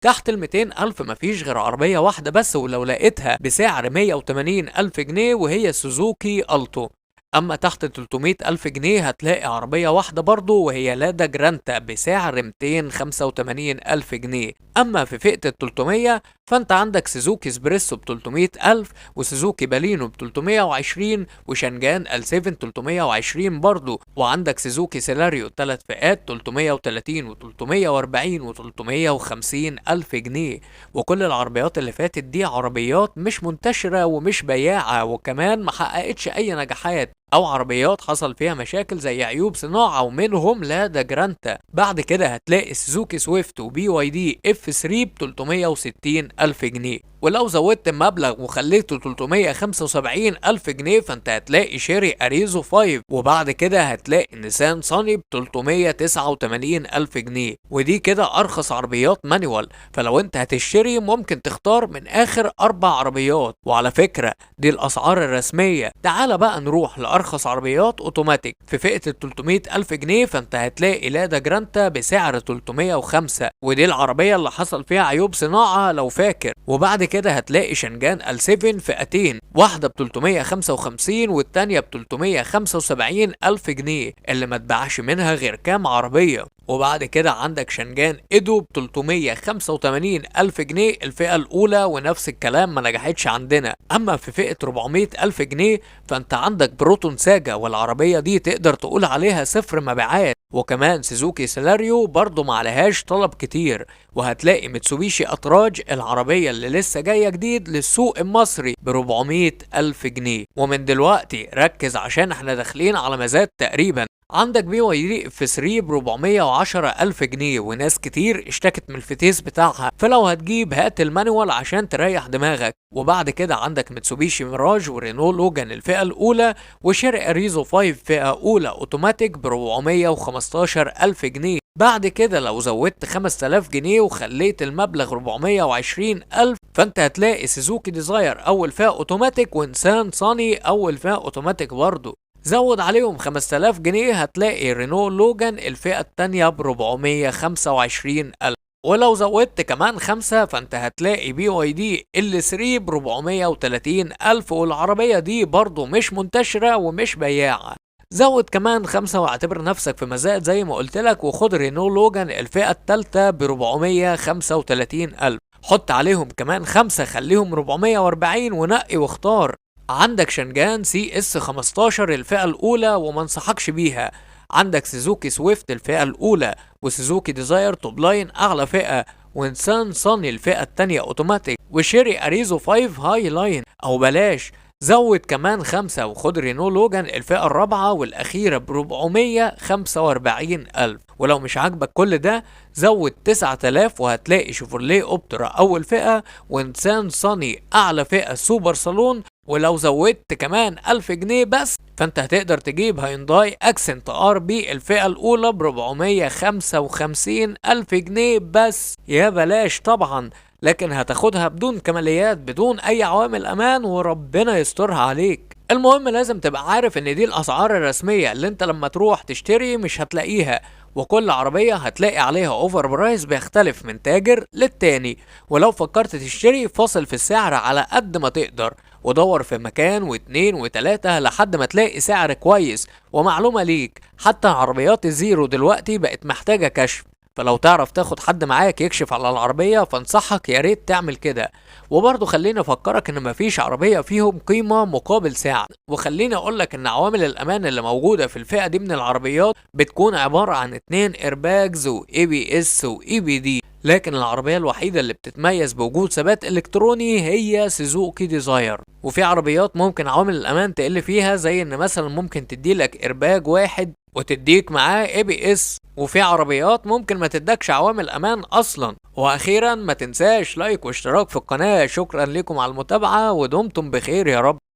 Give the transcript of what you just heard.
تحت ال 200,000 مفيش غير عربية واحدة بس، ولو لقيتها بسعر 180,000 جنيه وهي سوزوكي ألتو. أما تحت 300,000 جنيه هتلاقي عربية واحدة برضه وهي لادا جرانتا بسعر 285,000 جنيه. أما في فئة ال 300 فأنت عندك سوزوكي سبريسو ب 300,000، وسوزوكي بالينو ب 320، وشانجان ال7 320 برضه، وعندك سوزوكي سيلاريو 3 فئات 330 و340 و350 ألف جنيه. وكل العربيات اللي فاتت دي عربيات مش منتشرة ومش بياعة، وكمان محققتش أي نجاحات، او عربيات حصل فيها مشاكل زي عيوب صناعة، ومنهم لادا جرانتا. بعد كده هتلاقي سوزوكي سويفت وبي واي دي اف 3 ب 360 الف جنيه. ولو زودت المبلغ وخليته 375 الف جنيه فانت هتلاقي شيري اريزو 5، وبعد كده هتلاقي نيسان صاني ب 389 الف جنيه. ودي كده ارخص عربيات مانيوال، فلو انت هتشتري ممكن تختار من اخر 4 عربيات. وعلى فكرة دي الاسعار الرسمية. تعال بقى نروح لارخص عربيات اوتوماتيك في فئة ال 300 الف جنيه، فانت هتلاقي لادا جرانتا بسعر 305، ودي العربية اللي حصل فيها عيوب صناعة لو فاكر. وبعد كده هتلاقي شنجان ال7 فئتين، واحدة ب 355 والتانية ب 375 الف جنيه، اللي ما اتباعش منها غير كام عربية. وبعد كده عندك شنجان ايدو ب 385 الف جنيه الفئة الاولى، ونفس الكلام ما نجحتش عندنا. اما في فئة 400 الف جنيه فانت عندك بروتون ساجا، والعربية دي تقدر تقول عليها صفر مبيعات. وكمان سوزوكي سيلاريو برضو ما عليهاش طلب كتير. وهتلاقي ميتسوبيشي أطراج، العربية اللي لسه جاية جديد للسوق المصري ب 400 ألف جنيه. ومن دلوقتي ركز عشان احنا داخلين على مزاد تقريبا. عندك بي واي دي اف 3 ب 410 الف جنيه، وناس كتير اشتكت من الفتيس بتاعها، فلو هتجيب هات المانيوال عشان تريح دماغك. وبعد كده عندك ميتسوبيشي ميراج ورينو لوجان الفئة الأولى، وشيري أريزو 5 فئة أولى أوتوماتيك ب 415 ألف جنيه. بعد كده لو زودت 5000 جنيه وخليت المبلغ 420 ألف فانت هتلاقي سوزوكي ديزاير أول فئة أوتوماتيك، ونسان صاني أول فئة أوتوماتيك برضو. زود عليهم 5000 جنيه هتلاقي رينو لوجان الفئة التانية ب 425 ألف. ولو زودت كمان 5 فانت هتلاقي بي واي دي ال 3 ب 430 ألف، والعربية دي برضو مش منتشرة ومش بياعة. زود كمان 5 واعتبر نفسك في مزاد زي ما قلتلك، وخد رينو لوجان الفئة التالتة ب 435 ألف. حط عليهم كمان 5 خليهم 440 ونقي واختار. عندك شنجان سي اس 15 الفئة الأولى وما انصحكش بيها. عندك سوزوكي سويفت الفئة الأولى، وسوزوكي ديزاير توب لاين أعلى فئة، ونسان صاني الفئة التانية أوتوماتيك، وشيري أريزو 5 هاي لاين. أو بلاش، زود كمان 5 وخد رينو لوجان الفئة الرابعة والأخيرة ب 445 ألف. ولو مش عاجبك كل ده زود 9000 وهتلاقي شيفروليه اوبترا أول فئة، ونسان صاني أعلى فئة سوبر صالون. ولو زودت كمان 1000 جنيه بس فانت هتقدر تجيب هيونداي اكسنت ار بي الفئة الاولى ب 455 الف جنيه بس. يا بلاش طبعا، لكن هتاخدها بدون كماليات بدون اي عوامل امان وربنا يسترها عليك. المهم لازم تبقى عارف ان دي الاسعار الرسمية اللي انت لما تروح تشتري مش هتلاقيها، وكل عربية هتلاقي عليها اوفر برايس بيختلف من تاجر للتاني. ولو فكرت تشتري فاصل في السعر على قد ما تقدر، ودور في مكان واتنين وتلاتة لحد ما تلاقي سعر كويس. ومعلومة ليك، حتى عربيات الزيرو دلوقتي بقت محتاجة كشف، فلو تعرف تاخد حد معاك يكشف على العربية فانصحك يا ريت تعمل كده. وبرضه خليني افكرك ان مفيش عربية فيهم قيمة مقابل سعر. وخليني اقولك ان عوامل الامان اللي موجودة في الفئة دي من العربيات بتكون عبارة عن 2 ايرباجز و اي بي اس و اي بي دي، لكن العربية الوحيدة اللي بتتميز بوجود ثبات الكتروني هي سوزوكي ديزاير. وفي عربيات ممكن عوامل الامان تقل فيها، زي ان مثلا ممكن تديلك ايرباج واحد وتديك معاه اي بي اس، وفي عربيات ممكن ما تدكش عوامل امان اصلا. واخيرا ما تنساش لايك واشتراك في القناة. شكرا لكم على المتابعة ودمتم بخير يا رب.